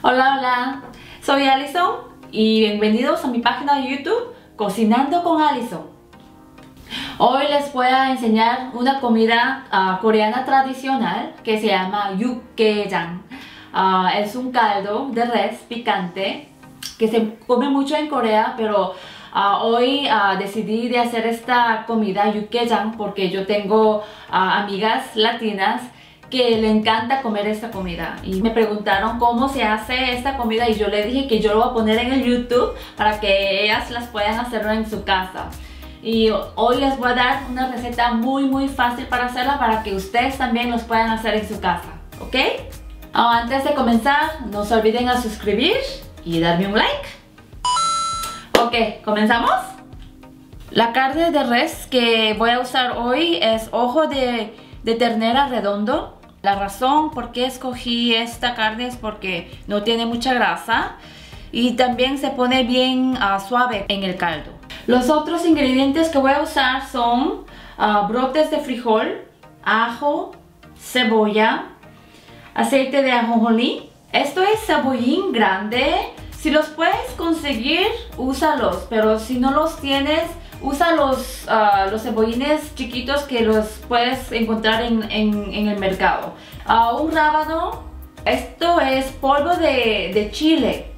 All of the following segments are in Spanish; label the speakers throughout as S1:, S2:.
S1: Hola, hola, soy Alison y bienvenidos a mi página de YouTube Cocinando con Alison. Hoy les voy a enseñar una comida coreana tradicional que se llama Yukgaejang. Es un caldo de res picante que se come mucho en Corea, pero hoy decidí de hacer esta comida Yukgaejang porque yo tengo amigas latinas que le encanta comer esta comida y me preguntaron cómo se hace esta comida y yo le dije que yo lo voy a poner en el YouTube para que ellas las puedan hacerlo en su casa. Y hoy les voy a dar una receta muy fácil para hacerla para que ustedes también los puedan hacer en su casa, ¿ok? Antes de comenzar, no se olviden a suscribir y darme un like. Ok, ¿comenzamos? La carne de res que voy a usar hoy es ojo de ternera redondo. La razón por qué escogí esta carne es porque no tiene mucha grasa y también se pone bien suave en el caldo. Los otros ingredientes que voy a usar son brotes de frijol, ajo, cebolla, aceite de ajonjolí. Esto es cebollín grande. Si los puedes conseguir, úsalos, pero si no los tienes, usa los cebollines chiquitos que los puedes encontrar en el mercado. Un rábano. Esto es polvo de chile.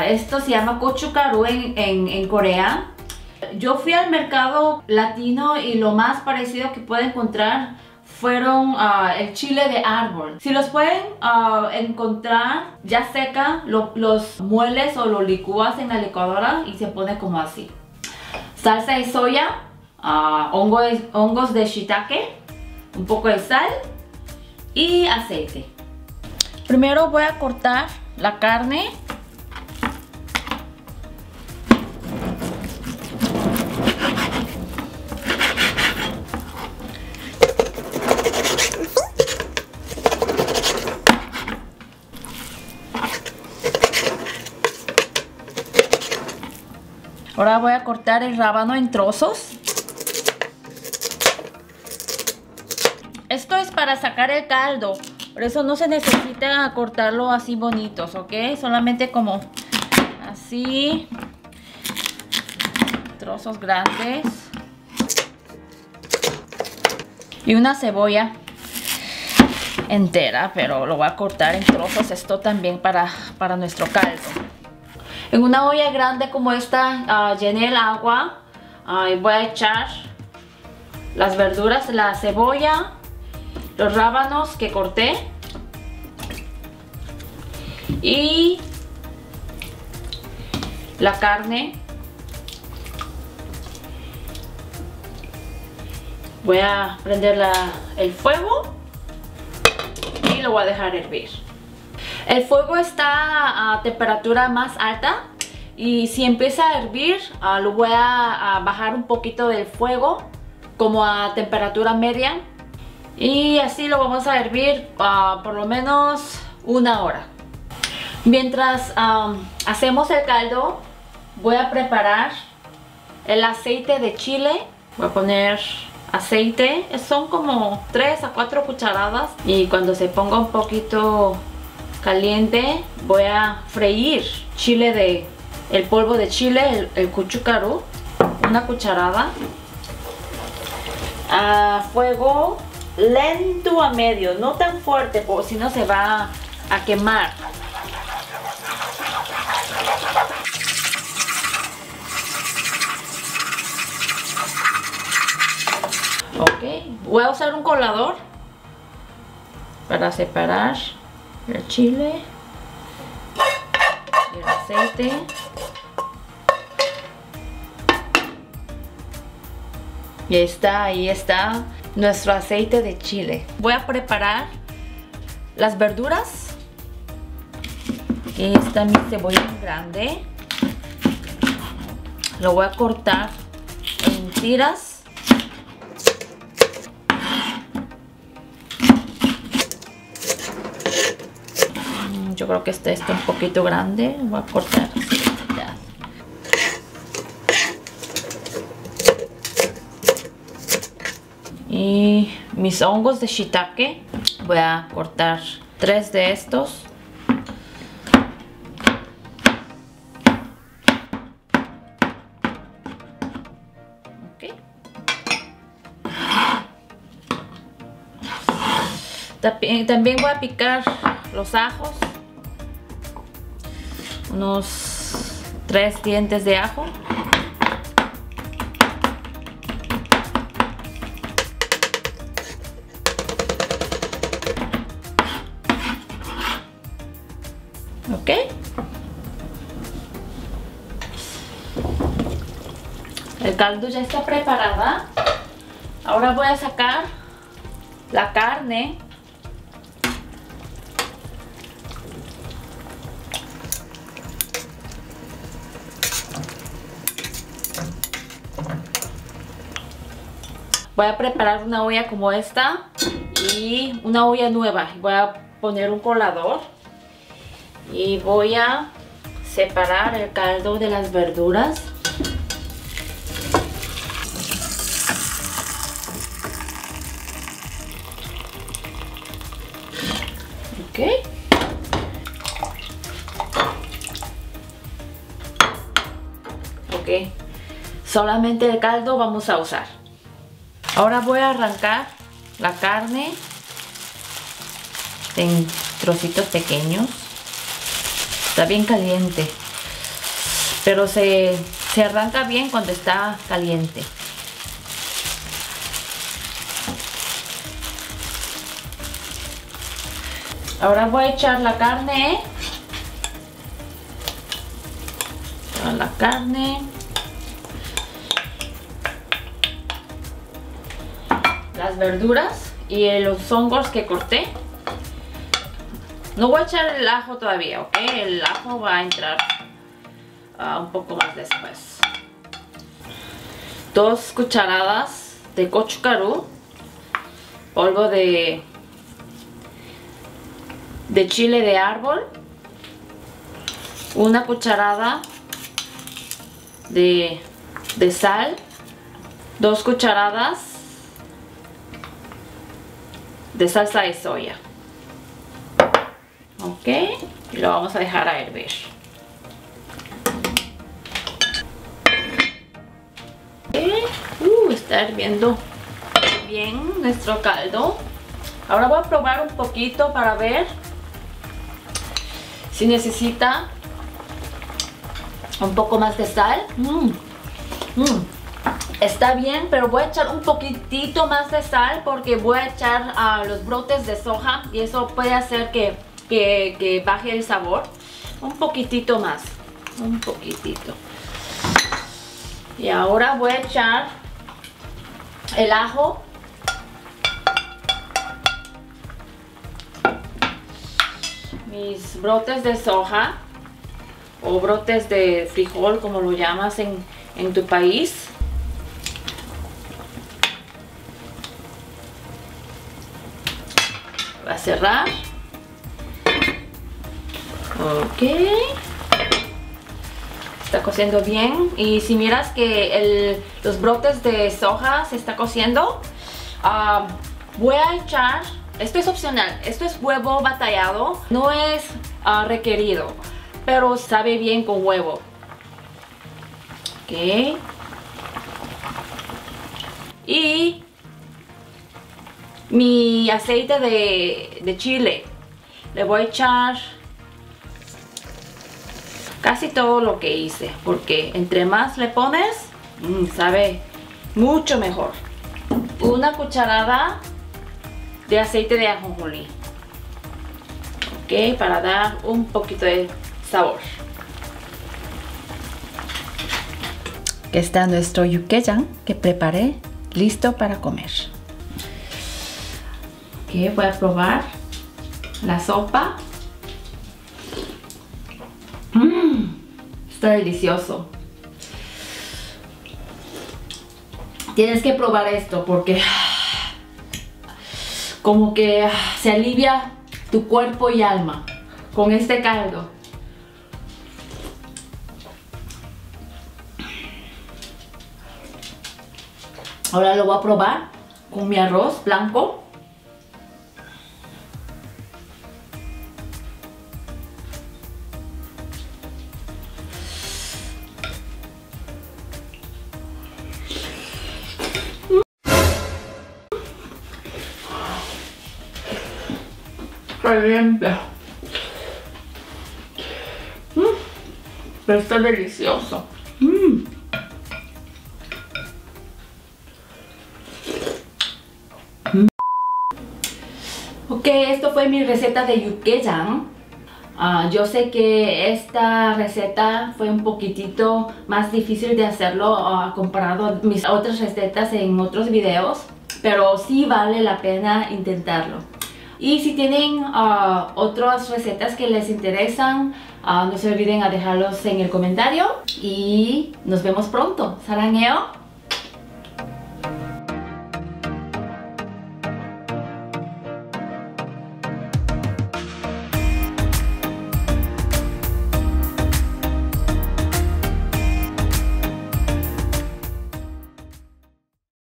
S1: Esto se llama gochugaru en Corea. Yo fui al mercado latino y lo más parecido que pude encontrar fueron el chile de árbol. Si los pueden encontrar ya seca, los mueles o los licúas en la licuadora y se pone como así. Salsa de soya, hongos de shiitake, un poco de sal y aceite. Primero voy a cortar la carne. Ahora voy a cortar el rábano en trozos. Esto es para sacar el caldo, por eso no se necesita cortarlo así bonitos, ¿ok? Solamente como así, trozos grandes. Y una cebolla entera, pero lo voy a cortar en trozos, esto también para nuestro caldo. En una olla grande como esta llené el agua y voy a echar las verduras, la cebolla, los rábanos que corté y la carne. Voy a prender el fuego y lo voy a dejar hervir. El fuego está a temperatura más alta y si empieza a hervir lo voy a bajar un poquito del fuego como a temperatura media y así lo vamos a hervir por lo menos 1 hora. Mientras hacemos el caldo, voy a preparar el aceite de chile. Voy a poner aceite, son como 3 a 4 cucharadas y cuando se ponga un poquito caliente voy a freír el polvo de chile, el gochugaru, 1 cucharada a fuego lento a medio, no tan fuerte porque si no se va a quemar. Ok, voy a usar un colador para separar el chile y el aceite. Y ahí está nuestro aceite de chile. Voy a preparar las verduras. Aquí está mi cebollín grande. Lo voy a cortar en tiras. Yo creo que este está un poquito grande. Voy a cortar así. Y mis hongos de shiitake, voy a cortar 3 de estos. También voy a picar los ajos. Unos 3 dientes de ajo. Ok. El caldo ya está preparada. Ahora voy a sacar la carne. Voy a preparar una olla como esta y una olla nueva. Voy a poner un colador y voy a separar el caldo de las verduras. Ok. Ok. Solamente el caldo vamos a usar. Ahora voy a arrancar la carne en trocitos pequeños. Está bien caliente, pero se arranca bien cuando está caliente. Ahora voy a echar la carne. La carne. Las verduras y los hongos que corté. No voy a echar el ajo todavía, ¿ok? El ajo va a entrar un poco más después. 2 cucharadas de gochugaru, polvo de chile de árbol. 1 cucharada de sal. 2 cucharadas de salsa de soya. Ok, y lo vamos a dejar a hervir. Está hirviendo bien nuestro caldo. Ahora voy a probar un poquito para ver si necesita un poco más de sal. Está bien, pero voy a echar un poquitito más de sal porque voy a echar los brotes de soja y eso puede hacer que baje el sabor. Un poquitito más, un poquitito. Y ahora voy a echar el ajo. Mis brotes de soja o brotes de frijol, como lo llamas en tu país. Va a cerrar. Ok. Está cociendo bien. Y si miras que los brotes de soja se está cociendo, voy a echar, esto es opcional, esto es huevo batallado, no es requerido, pero sabe bien con huevo. Ok. Y mi aceite de chile. Le voy a echar casi todo lo que hice, porque entre más le pones, sabe mucho mejor. 1 cucharada de aceite de ajonjolí. Ok, para dar un poquito de sabor. Aquí está nuestro yuqueyan que preparé, listo para comer. Ok, voy a probar la sopa. Está delicioso. Tienes que probar esto porque como que se alivia tu cuerpo y alma con este caldo. Ahora lo voy a probar con mi arroz blanco. caliente. Pero está delicioso. Ok, esto fue mi receta de Yukgaejang. Yo sé que esta receta fue un poquitito más difícil de hacerlo comparado a mis otras recetas en otros videos, pero sí vale la pena intentarlo. Y si tienen otras recetas que les interesan, no se olviden a dejarlos en el comentario y nos vemos pronto. 사랑해요.